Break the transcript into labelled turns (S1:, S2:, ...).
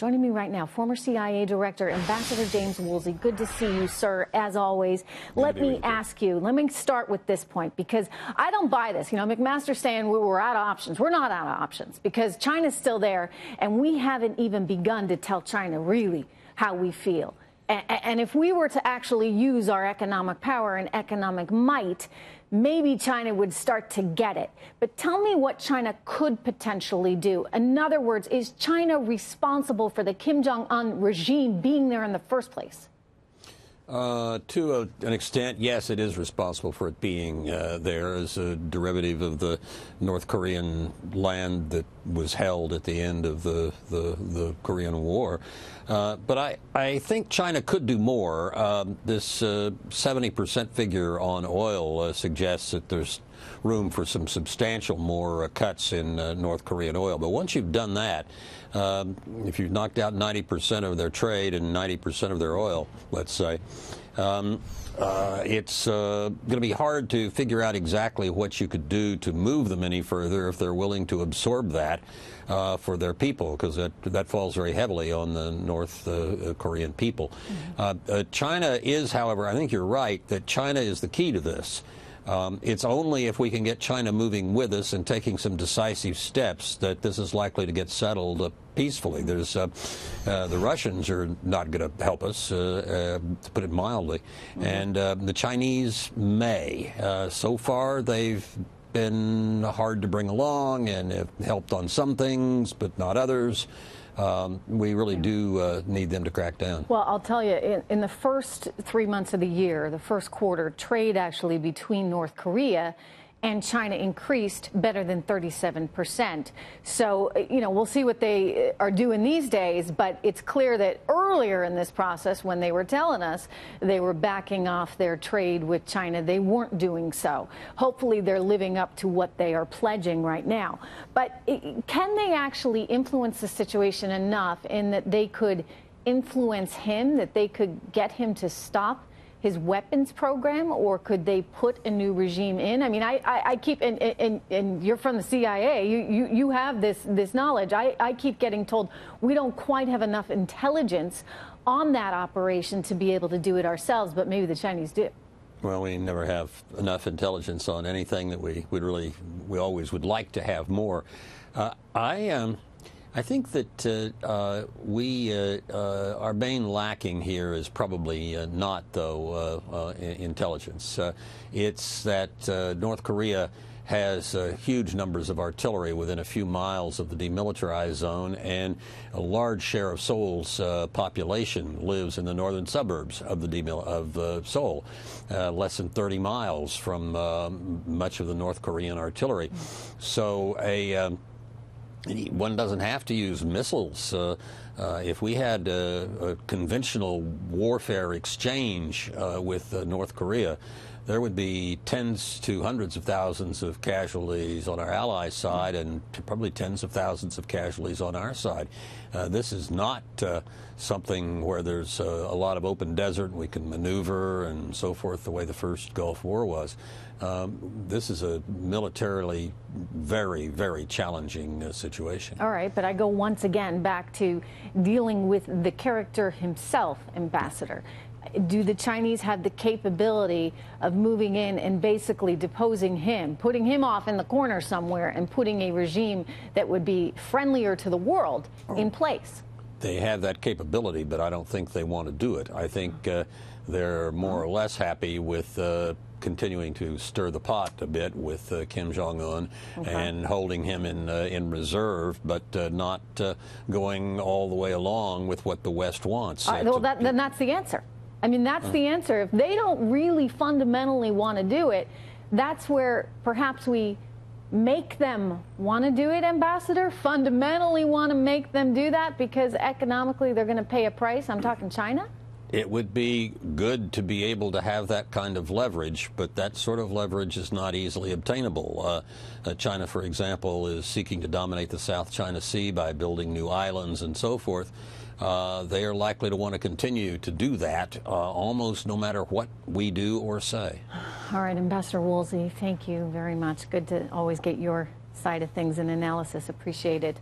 S1: Joining me right now, former CIA Director, Ambassador James Woolsey. Good to see you, sir, as always. Let me start with this point, because I don't buy this. You know, McMaster's saying we're out of options. We're not out of options, because China's still there, and we haven't even begun to tell China really how we feel. And if we were to actually use our economic power and economic might, maybe China would start to get it. But tell me what China could potentially do. In other words, is China responsible for the Kim Jong-Un regime being there in the first place?
S2: To an extent, yes, it is responsible for it being there as a derivative of the North Korean land that was held at the end of the Korean War. But I think China could do more. This 70% figure on oil suggests that there's room for some substantial more cuts in North Korean oil. But once you've done that, if you've knocked out 90% of their trade and 90% of their oil, let's say, it's going to be hard to figure out exactly what you could do to move them any further if they're willing to absorb that for their people, because that falls very heavily on the North Korean people. China is, however, I think you're right, that China is the key to this. It's only if we can get China moving with us and taking some decisive steps that this is likely to get settled peacefully. There's the Russians are not going to help us, to put it mildly, and the Chinese may. So far, they've been hard to bring along and have helped on some things, but not others. We really do need them to crack down. Well,
S1: I'll tell you, in the first 3 months of the year, the first quarter, trade actually between North Korea and China increased better than 37%. So, you know, we'll see what they are doing these days, but it's clear that earlier in this process, when they were telling us they were backing off their trade with China, they weren't doing so. Hopefully they're living up to what they are pledging right now. But can they actually influence the situation enough in that they could influence him, that they could get him to stop his weapons program, or could they put a new regime in? I mean, I keep, and you're from the CIA, you have this knowledge. I keep getting told we don't quite have enough intelligence on that operation to be able to do it ourselves, but maybe the Chinese do.
S2: Well, we never have enough intelligence on anything that we always would like to have more. I think that our main lacking here is probably not, though, intelligence. It's that North Korea has huge numbers of artillery within a few miles of the demilitarized zone, and a large share of Seoul's population lives in the northern suburbs of Seoul, less than 30 miles from much of the North Korean artillery. So one doesn't have to use missiles. If we had a conventional warfare exchange with North Korea, there would be tens to hundreds of thousands of casualties on our allies' side and probably tens of thousands of casualties on our side. This is not something where there's a lot of open desert and we can maneuver and so forth the way the first Gulf War was. This is a militarily very, very challenging situation.
S1: All right, but I go once again back to dealing with the character himself, Ambassador. Do the Chinese have the capability of moving in and basically deposing him, putting him off in the corner somewhere and putting a regime that would be friendlier to the world in place?
S2: They have that capability, but I don't think they want to do it. I think they're more or less happy with continuing to stir the pot a bit with Kim Jong-Un and holding him in reserve, but not going all the way along with what the West wants.
S1: Well, then that's the answer. I mean, that's the answer. If they don't really fundamentally want to do it, that's where perhaps we make them want to do it, Ambassador? Fundamentally want to make them do that because economically they're going to pay a price? I'm talking China?
S2: It would be good to be able to have that kind of leverage, but that sort of leverage is not easily obtainable. China, for example, is seeking to dominate the South China Sea by building new islands and so forth. They are likely to want to continue to do that almost no matter what we do or say.
S1: All right, Ambassador Woolsey, thank you very much. Good to always get your side of things and analysis. Appreciate it.